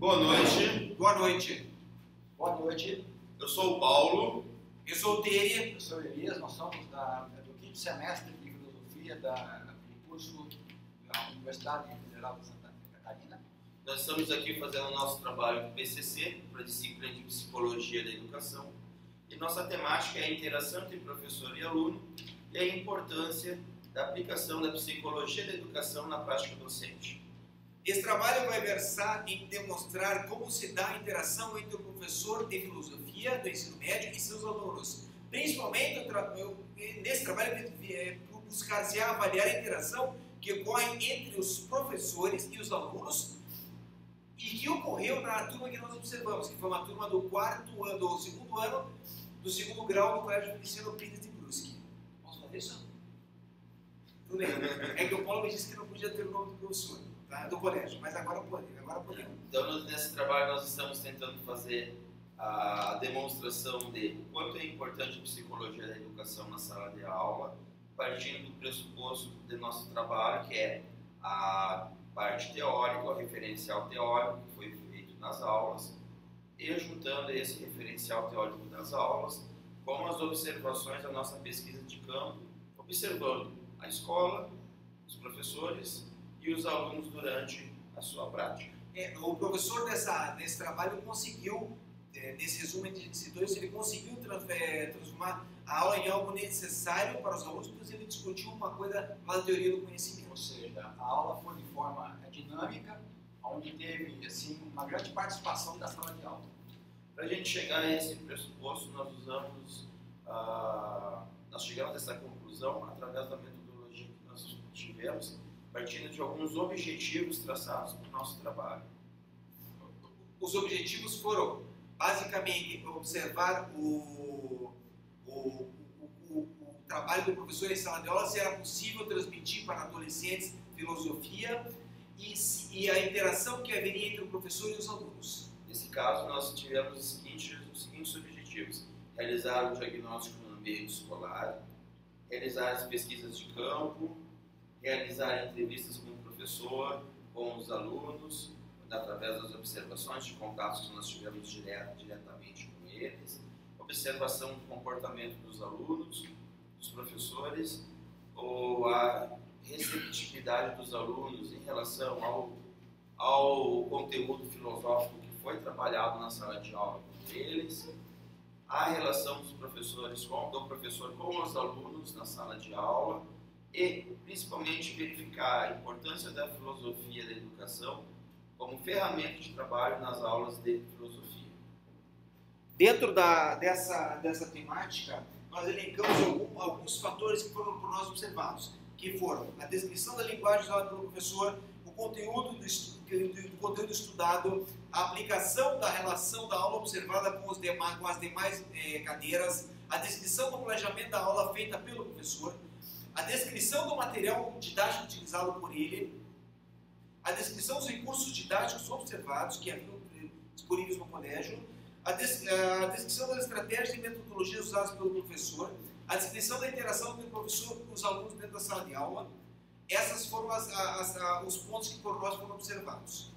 Boa noite. Boa noite. Boa noite. Eu sou o Paulo. Eu sou o Tere. Eu sou o Elias. Nós somos do quinto semestre de Filosofia do curso da Universidade Federal de Santa Catarina. Nós estamos aqui fazendo o nosso trabalho do PCC, para a disciplina de Psicologia da Educação. E nossa temática é a interação entre professor e aluno e a importância da aplicação da Psicologia da Educação na prática docente. Esse trabalho vai versar em demonstrar como se dá a interação entre o professor de filosofia do ensino médio e seus alunos. Principalmente, nesse trabalho, buscar-se avaliar a interação que ocorre entre os professores e os alunos e que ocorreu na turma que nós observamos, que foi uma turma do segundo ano do segundo grau do Colégio Feliciano Pires de Brusque. Posso fazer isso? Tudo bem. É que o Paulo me disse que não podia ter o nome do professor. Tá, do colégio, mas agora podemos. Então, nesse trabalho, nós estamos tentando fazer a demonstração de o quanto é importante a psicologia da educação na sala de aula, partindo do pressuposto do nosso trabalho, que é a parte teórica, o referencial teórico que foi feito nas aulas, e juntando esse referencial teórico das aulas com as observações da nossa pesquisa de campo, observando a escola, os professores e os alunos durante a sua prática. O professor nesse trabalho conseguiu, nesse resumo entre dois, ele conseguiu transformar a aula em algo necessário para os alunos, porque ele discutiu uma coisa lá da teoria do conhecimento. Ou seja, a aula foi de forma dinâmica, onde teve assim, uma grande participação da sala de aula. Para a gente chegar a esse pressuposto, nós chegamos a essa conclusão através da metodologia que nós tivemos, partindo de alguns objetivos traçados para o nosso trabalho. Os objetivos foram, basicamente, observar o trabalho do professor em sala de aula, se era possível transmitir para adolescentes filosofia e a interação que haveria entre o professor e os alunos. Nesse caso, nós tivemos os seguintes objetivos: realizar o diagnóstico no ambiente escolar, realizar as pesquisas de campo, realizar entrevistas com o professor, com os alunos, através das observações de contatos que nós tivemos diretamente com eles, observação do comportamento dos alunos, dos professores, ou a receptividade dos alunos em relação ao conteúdo filosófico que foi trabalhado na sala de aula com eles, a relação do professor com os alunos na sala de aula, e principalmente verificar a importância da filosofia da educação como ferramenta de trabalho nas aulas de filosofia. Dentro dessa temática, nós elencamos alguns fatores que foram por nós observados, que foram a descrição da linguagem usada pelo professor, o conteúdo do conteúdo estudado, a aplicação da relação da aula observada com as demais cadeiras, a descrição do planejamento da aula feita pelo professor, a descrição do material didático utilizado por ele, a descrição dos recursos didáticos observados que haviam disponíveis no colégio, a descrição das estratégias e metodologias usadas pelo professor, a descrição da interação entre o professor com os alunos dentro da sala de aula. Essas foram os pontos que por nós foram observados.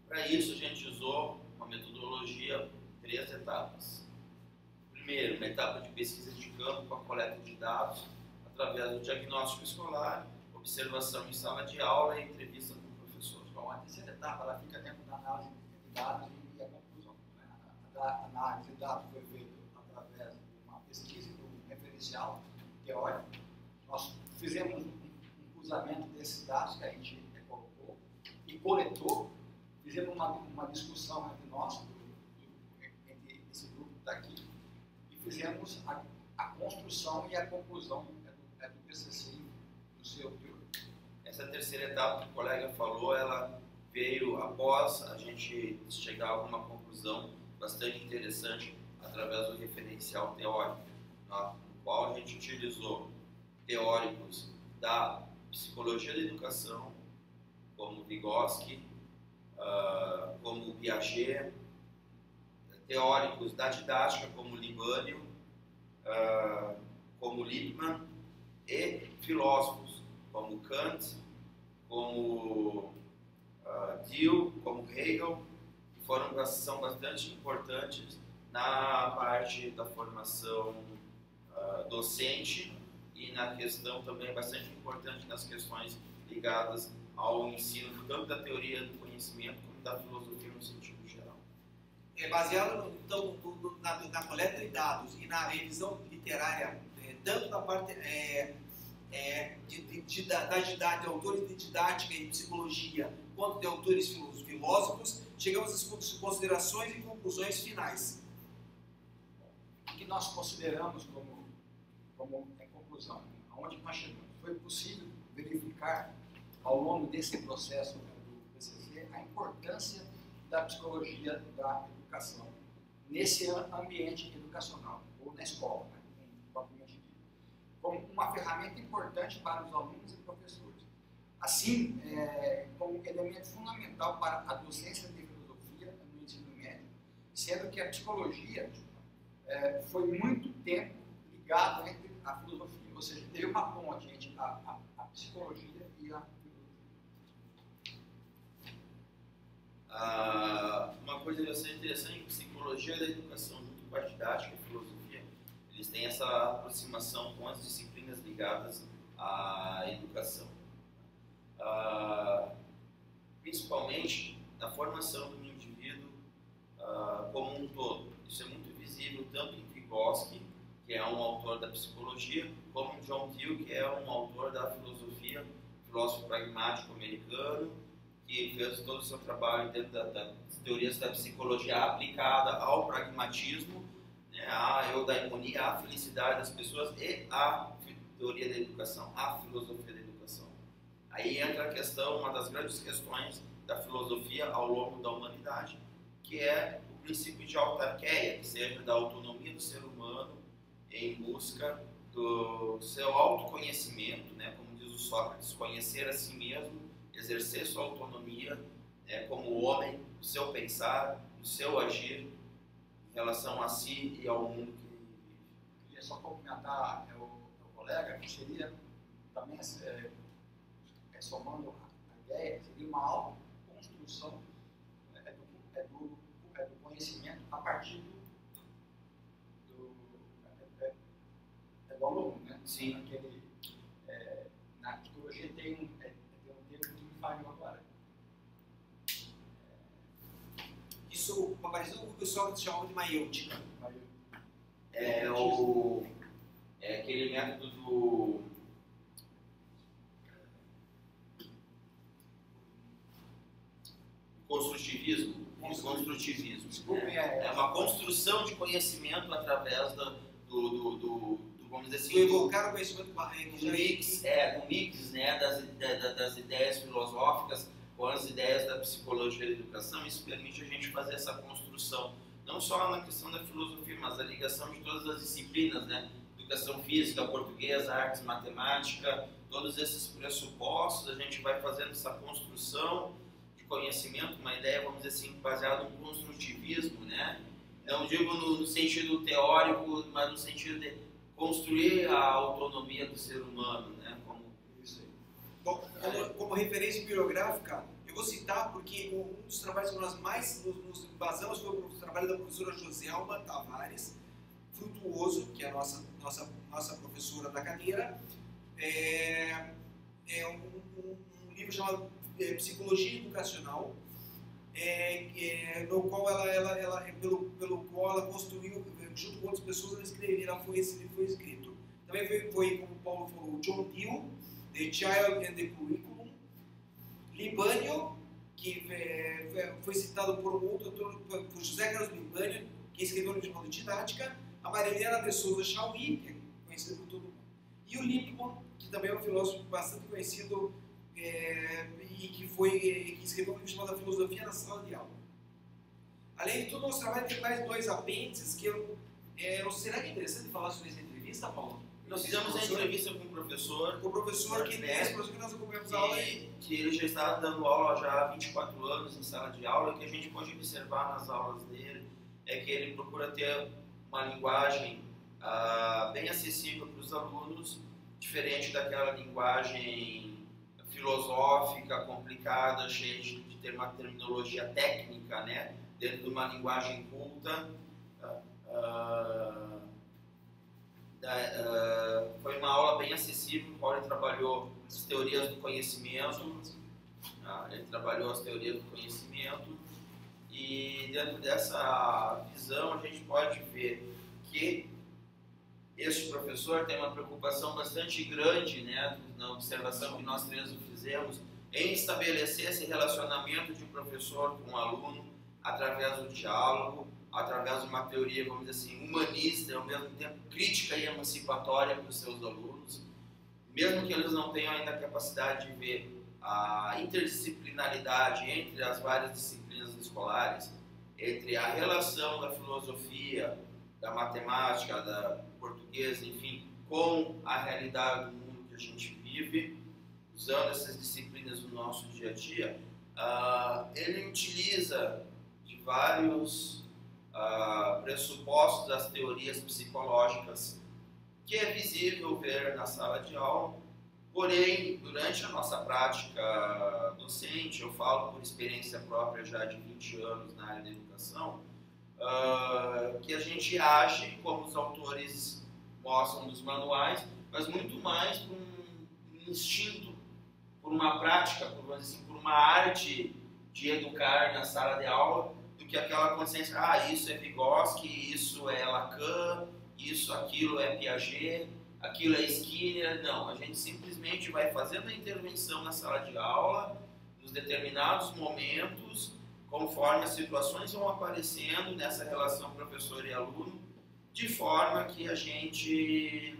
Para isso, a gente usou uma metodologia, 3 etapas. Primeiro, uma etapa de pesquisa de campo com a coleta de dados, através do diagnóstico escolar, observação em sala de aula e entrevista com o professor. Bom, a terceira etapa ela fica dentro da análise de dados e a conclusão. A análise de dados foi feita através de uma pesquisa do referencial teórico. Nós fizemos um cruzamento desses dados que a gente colocou e coletou, fizemos uma discussão entre nós, entre esse grupo que está aqui, e fizemos a construção e a conclusão do PCC no seu teor. Essa terceira etapa que o colega falou, ela veio após a gente chegar a alguma conclusão bastante interessante através do referencial teórico, no qual a gente utilizou teóricos da psicologia da educação, como Vygotsky, como Piaget, teóricos da didática, como Libânio, como Lippmann, e filósofos como Kant, como Diel, como Hegel, são bastante importantes na parte da formação docente e na questão também bastante importante nas questões ligadas ao ensino, tanto da teoria do conhecimento como da filosofia no sentido geral. Baseado então na coleta de dados e na revisão literária, tanto da parte de autores de didática e psicologia, quanto de autores filósofos, chegamos às considerações e conclusões finais. O que nós consideramos como conclusão? Aonde nós chegamos? Foi possível verificar, ao longo desse processo do PCC, a importância da psicologia da educação nesse ambiente educacional, ou na escola, né, propriamente dito, como uma ferramenta importante para os alunos e professores. Assim, como elemento fundamental para a docência de filosofia no ensino médio, sendo que a psicologia foi muito tempo ligada entre a filosofia, ou seja, teve uma ponte entre a psicologia e a filosofia. Uma coisa bastante interessante, psicologia da educação junto com a didática e filosofia, eles têm essa aproximação com as disciplinas ligadas à educação. Principalmente na formação do indivíduo como um todo. Isso é muito visível tanto em Vygotsky, que é um autor da psicologia, como em John Dewey, que é um autor da filosofia, filósofo pragmático americano, que fez todo o seu trabalho dentro das teorias da psicologia aplicada ao pragmatismo, né, à eudaimonia, à felicidade das pessoas e à teoria da educação, à filosofia da educação. Aí entra a questão, uma das grandes questões da filosofia ao longo da humanidade, que é o princípio de autarquia, que seja da autonomia do ser humano em busca do seu autoconhecimento, né, como diz o Sócrates, conhecer a si mesmo, exercer sua autonomia, né, como homem, o seu pensar, o seu agir em relação a si e ao mundo que ele vive. Queria só complementar o colega, que seria também, somando a ideia, seria uma autoconstrução do conhecimento a partir do aluno, né? Sim. Na psicologia tem um termo que me falhou agora. Isso parecido com o que o pessoal chama de maiêutica. É aquele método do construtivismo. É uma construção de conhecimento através vamos dizer assim, evocar o conhecimento do mix, né, das ideias filosóficas com as ideias da psicologia da educação. Isso permite a gente fazer essa construção, não só na questão da filosofia, mas a ligação de todas as disciplinas, né? Educação física, português, artes, matemática, todos esses pressupostos, a gente vai fazendo essa construção de conhecimento, uma ideia, vamos dizer assim, baseada no construtivismo, né? Não digo no sentido teórico, mas no sentido de construir a autonomia do ser humano, né? Bom, como referência bibliográfica, eu vou citar porque um dos trabalhos que nós mais nos basamos foi o trabalho da professora Joselma Tavares Frutuoso, que é a nossa professora da cadeira. É um livro chamado Psicologia Educacional, no qual pelo qual ela construiu, junto com outras pessoas, esse livro foi escrito. Também foi, como o Paulo falou, John Dewey, The Child and the Curriculum, Libânio, que foi citado por um outro autor, por José Carlos Libânio, que escreveu um livro chamado Didática, a Marilena de Souza Chauí, que é conhecida por todo mundo, e o Lippmann, que também é um filósofo bastante conhecido e que escreveu um livro chamado A Filosofia na Sala de Aula. Além de tudo, nosso trabalho tem mais dois apêndices que será que é interessante falar sobre essa entrevista, Paulo? Nós fizemos a entrevista com o professor. Com o professor que nós acompanhamos a aula aí. Que ele já está dando aula já há 24 anos em sala de aula, e que a gente pode observar nas aulas dele é que ele procura ter uma linguagem bem acessível para os alunos, diferente daquela linguagem filosófica, complicada, cheia de ter uma terminologia técnica, né, dentro de uma linguagem culta. Foi uma aula bem acessível, no qual ele trabalhou as teorias do conhecimento, e dentro dessa visão a gente pode ver que este professor tem uma preocupação bastante grande, né, na observação que nós mesmos fizemos, em estabelecer esse relacionamento de professor com aluno através do diálogo, através de uma teoria, vamos dizer assim, humanista e ao mesmo tempo crítica e emancipatória para os seus alunos, mesmo que eles não tenham ainda a capacidade de ver a interdisciplinaridade entre as várias disciplinas escolares, entre a relação da filosofia, da matemática, da portuguesa, enfim, com a realidade do mundo que a gente vive, usando essas disciplinas no nosso dia a dia, ele utiliza de vários pressupostos das teorias psicológicas que é visível ver na sala de aula, porém, durante a nossa prática docente, eu falo por experiência própria já de 20 anos na área da educação, que a gente age como os autores mostram nos manuais, mas muito mais por um instinto, por uma prática, por, assim, por uma arte de educar na sala de aula, do que aquela consciência, isso é Vygotsky, isso é Lacan, isso, aquilo é Piaget, aquilo é Skinner. Não, a gente simplesmente vai fazendo a intervenção na sala de aula, nos determinados momentos, conforme as situações vão aparecendo nessa relação professor e aluno, de forma que a gente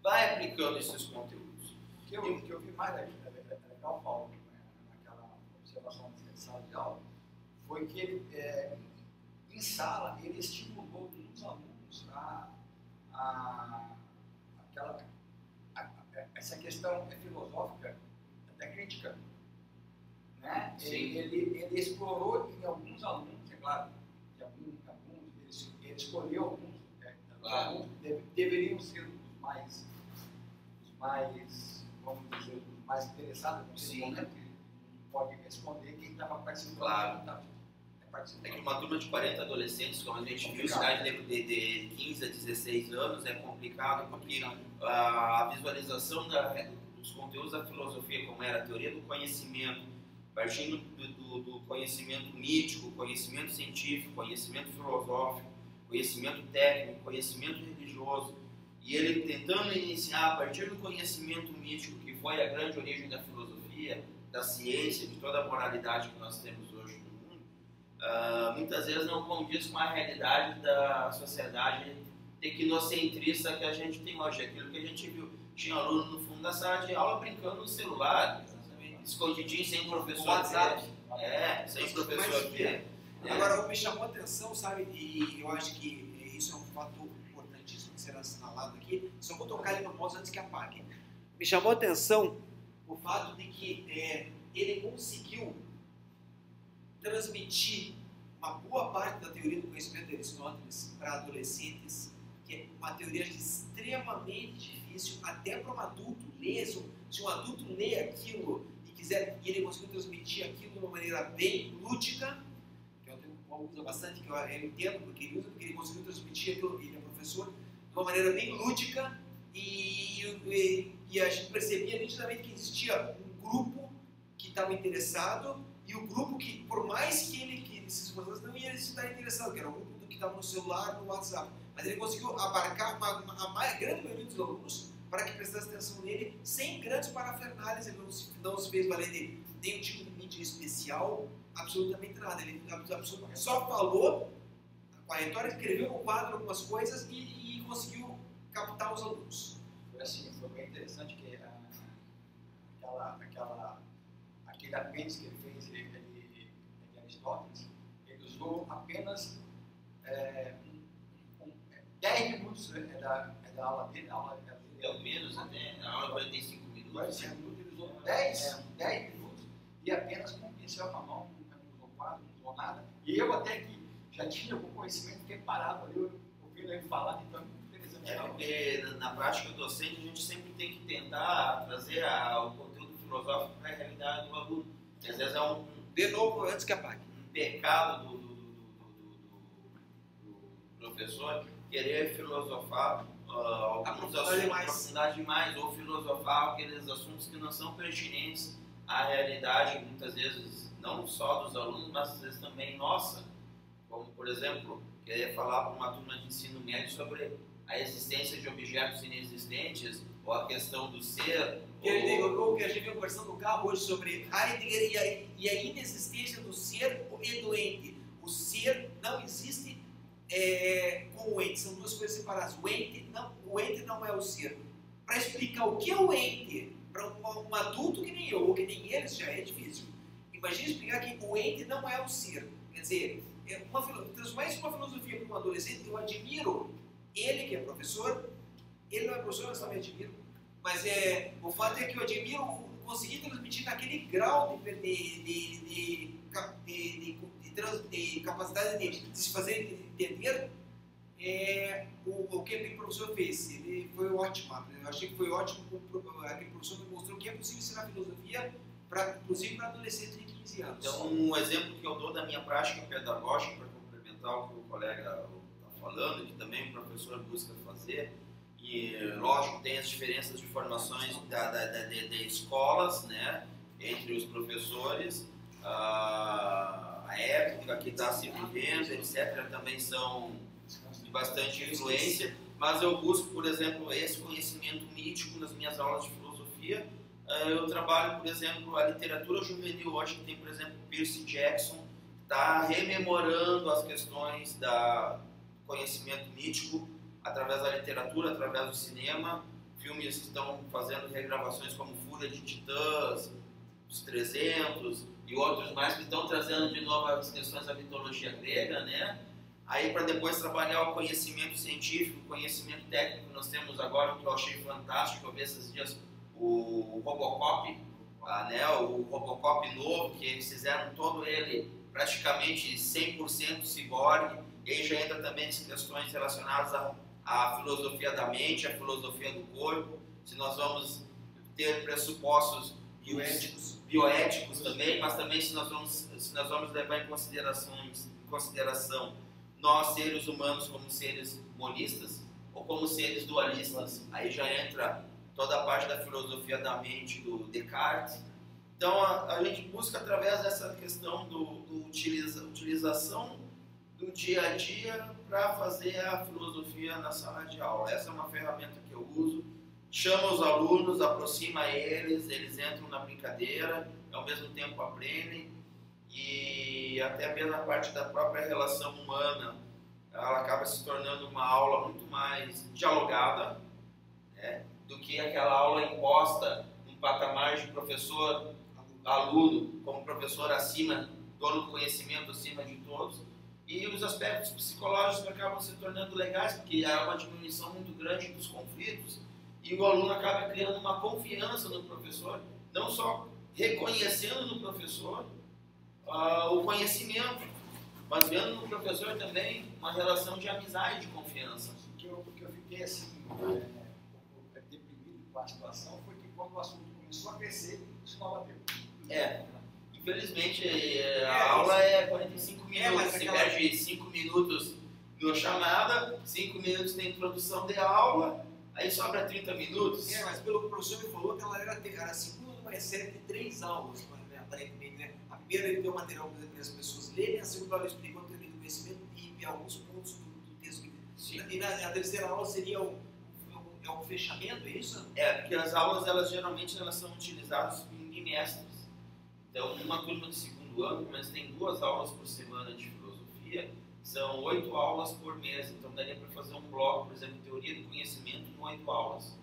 vai aplicando esses conteúdos. O que eu vi mais legal, Paulo, naquela observação da sala de aula, foi que ele, em sala, ele estimulou os alunos essa questão filosófica, até crítica. Né? Ele explorou em alguns alunos, é claro, ele escolheu alguns, claro, deveriam ser os mais, vamos dizer, os mais interessados nesse momento, pode responder quem estava participando. Claro. É que uma turma de 40 adolescentes, como a gente viu, cidade de 15 a 16 anos, é complicado porque a visualização dos conteúdos da filosofia, como era a teoria do conhecimento, partindo do conhecimento mítico, conhecimento científico, conhecimento filosófico, conhecimento técnico, conhecimento religioso, e ele tentando iniciar a partir do conhecimento mítico, que foi a grande origem da filosofia, da ciência, de toda a moralidade que nós temos hoje no mundo, muitas vezes não condiz com a realidade da sociedade tecnocentrista que a gente tem hoje. Aquilo que a gente viu, tinha aluno no fundo da sala de aula brincando no celular, escondidinho, sem professor WhatsApp. sem professor ver. Agora, o que me chamou a atenção, sabe, e eu acho que isso é um fato importantíssimo que será assinalado aqui, só vou tocar ali no mouse antes que apague. Me chamou a atenção o fato de que ele conseguiu transmitir uma boa parte da teoria do conhecimento de Aristóteles para adolescentes, que é uma teoria extremamente difícil, até para um adulto ler. Se um adulto lê aquilo e ele conseguiu transmitir aquilo de uma maneira bem lúdica, que é um termo que o Paulo usa bastante, que eu entendo porque ele usa, porque ele conseguiu transmitir aquilo, ele é professor, de uma maneira bem lúdica, e a gente percebia nitidamente que existia um grupo que estava interessado, e o grupo que, por mais que ele se esforçasse, não ia estar interessado, que era o grupo do que estava no celular, no WhatsApp. Mas ele conseguiu abarcar a grande maioria dos alunos para que prestasse atenção nele, sem grandes parafernálias. Ele não se fez valer de nenhum tipo de mídia especial, absolutamente nada. Ele só falou com a retórica, escreveu no quadro algumas coisas e conseguiu captar os alunos. Foi bem interessante que aquele apêndice que ele fez de Aristóteles, ele usou apenas 10 minutos da aula dele, Pelo menos, até a aula 45 minutos. Ele usou 10 minutos e apenas com um pincel na mão, não usou quadro, não usou nada. E eu até que já tinha algum conhecimento, fiquei parado ali, ouvindo ele falar, então é muito interessante. Porque na prática docente a gente sempre tem que tentar trazer o conteúdo filosófico para a realidade do aluno. E às vezes é um De novo, antes que apague. pecado do professor querer filosofar alguns assuntos, aprofundar demais, ou filosofar aqueles assuntos que não são pertinentes à realidade, muitas vezes, não só dos alunos, mas às vezes também nossa. Como, por exemplo, querer falar para uma turma de ensino médio sobre a existência de objetos inexistentes, ou a questão do ser. O que a gente viu conversando no carro hoje sobre Heidegger e a inexistência do ser e do ente. O ser não existe com o ente, são duas coisas separadas. O ente não é o ser. Para explicar o que é o ente para um adulto que nem eu, ou que nem eles, já é difícil. Imagina explicar que o ente não é o ser. Quer dizer, transformar isso em uma filosofia para um adolescente. Eu admiro ele, que é professor. Ele não é professor, mas também admiro. Mas o fato é que eu admiro conseguir transmitir naquele grau de capacidade de se fazer entender o que aquele professor fez. Ele foi ótimo. Eu achei que foi ótimo. Aquele professor me mostrou que é possível ensinar filosofia, inclusive para adolescentes de 15 anos. Então, um exemplo que eu dou da minha prática pedagógica, para complementar o que o colega está falando, que também o professor busca fazer, e lógico tem as diferenças de formações de escolas, né, entre os professores, a época que está se vivendo, etc., também são de bastante influência, mas eu busco, por exemplo, esse conhecimento mítico nas minhas aulas de filosofia. Eu trabalho, por exemplo, a literatura juvenil hoje, que tem, por exemplo, Percy Jackson, que está rememorando as questões do conhecimento mítico através da literatura, através do cinema, filmes que estão fazendo regravações como Fúria de Titãs, Os 300 e outros mais, que estão trazendo de novo as questões da mitologia grega, né? Aí para depois trabalhar o conhecimento científico, o conhecimento técnico, nós temos agora, o que eu achei fantástico, eu vi esses dias o Robocop, né? O Robocop novo, que eles fizeram todo ele praticamente 100% ciborgue, e aí já entra também as questões relacionadas à filosofia da mente, à filosofia do corpo, se nós vamos ter pressupostos bioéticos também, mas também se nós vamos levar em consideração nós, seres humanos, como seres monistas ou como seres dualistas. Aí já entra toda a parte da filosofia da mente do Descartes. Então a gente busca, através dessa questão do utilização do dia a dia, para fazer a filosofia na sala de aula. Essa é uma ferramenta que eu uso. Chama os alunos, aproxima eles entram na brincadeira, ao mesmo tempo aprendem, e até mesmo a parte da própria relação humana, ela acaba se tornando uma aula muito mais dialogada, né, do que aquela aula imposta num patamar de professor-aluno, como professor acima, dono do conhecimento acima de todos. E os aspectos psicológicos acabam se tornando legais, porque há uma diminuição muito grande dos conflitos, e o aluno acaba criando uma confiança no professor, não só reconhecendo no professor o conhecimento, mas vendo no professor também uma relação de amizade, de confiança. O que eu fiquei assim, deprimido com a situação foi que quando o assunto começou a crescer, o sinal bateu. Infelizmente a aula é 45 minutos, você perde 5 minutos na chamada, 5 minutos na introdução de aula, aí sobra 30 minutos. Mas pelo que o professor me falou, que ela era a segunda uma série de 3 aulas, né, aparentemente, né? A primeira ele deu material para as pessoas lerem, a segunda ela explicou o teoria do conhecimento e alguns pontos do texto. E na terceira aula seria um fechamento, é isso? Porque as aulas, geralmente são utilizadas em bimestres. Então, numa turma de segundo ano, mas tem 2 aulas por semana de filosofia, são 8 aulas por mês. Então, daria para fazer um bloco, por exemplo, teoria do conhecimento em 8 aulas.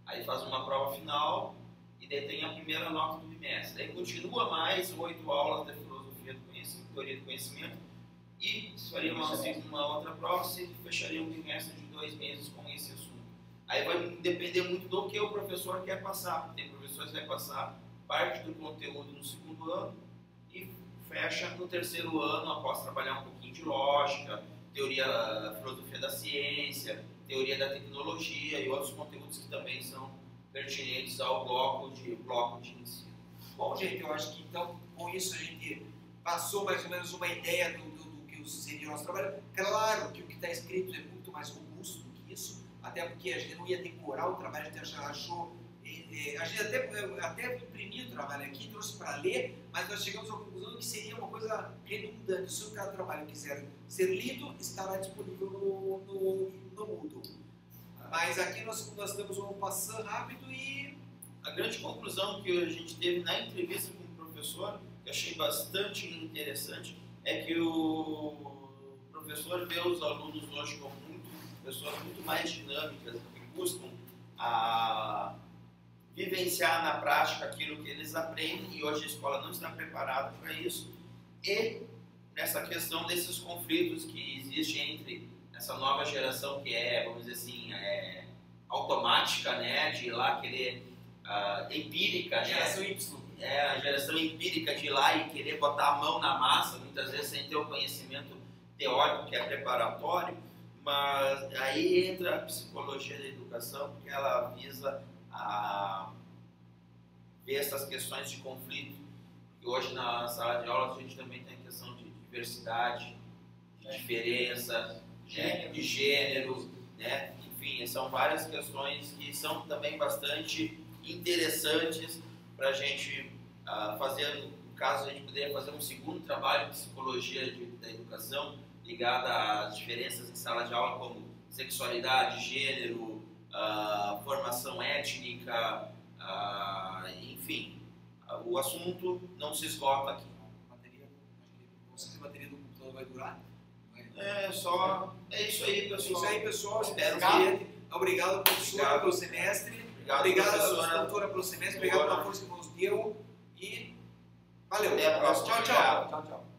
Aí faz uma prova final e daí tem a primeira nota do bimestre. Aí continua mais 8 aulas da filosofia do conhecimento, teoria do conhecimento, e faria uma outra prova, se fecharia um bimestre de 2 meses com esse assunto. Aí vai depender muito do que o professor quer passar. Tem professores que vai passar parte do conteúdo no segundo ano e fecha no terceiro ano, após trabalhar um pouquinho de lógica, filosofia da ciência, teoria da tecnologia e outros conteúdos que também são pertinentes ao bloco de ensino. Bom, gente, eu acho que então com isso a gente passou mais ou menos uma ideia do que seria o nosso trabalho. Claro que o que está escrito é muito mais robusto do que isso, até porque a gente não ia decorar o trabalho, a gente achou. A gente até imprimiu o trabalho aqui, trouxe para ler, mas nós chegamos à conclusão que seria uma coisa redundante. Se o cara trabalho quiser ser lido, estará disponível no Moodle. Mas aqui nós damos um passando rápido e... A grande conclusão que a gente teve na entrevista com o professor, que eu achei bastante interessante, é que o professor vê os alunos hoje como pessoas muito mais dinâmicas, que buscam vivenciar na prática aquilo que eles aprendem, e hoje a escola não está preparada para isso. E nessa questão desses conflitos que existem entre essa nova geração que é, vamos dizer assim, automática, né, de ir lá querer, empírica, Geração né? Y. A geração empírica de ir lá e querer botar a mão na massa, muitas vezes sem ter o conhecimento teórico que é preparatório, mas aí entra a psicologia da educação, porque ela visa ver essas questões de conflito, que hoje na sala de aula a gente também tem a questão de diversidade, de diferença, de gênero, né? Enfim, são várias questões que são também bastante interessantes para a gente fazer, no caso a gente poderia fazer um segundo trabalho de psicologia da educação, ligada às diferenças em sala de aula, como sexualidade, gênero, formação étnica, enfim, o assunto não se esgota aqui. Não sei se a bateria do computador vai durar. É isso aí, pessoal. É isso aí, pessoal. Espero que... Obrigado, professora, pelo semestre. Obrigado, doutora, pelo semestre. Obrigado pela força que nos deu. E valeu. Até a próxima. Tchau, tchau. Tchau, tchau.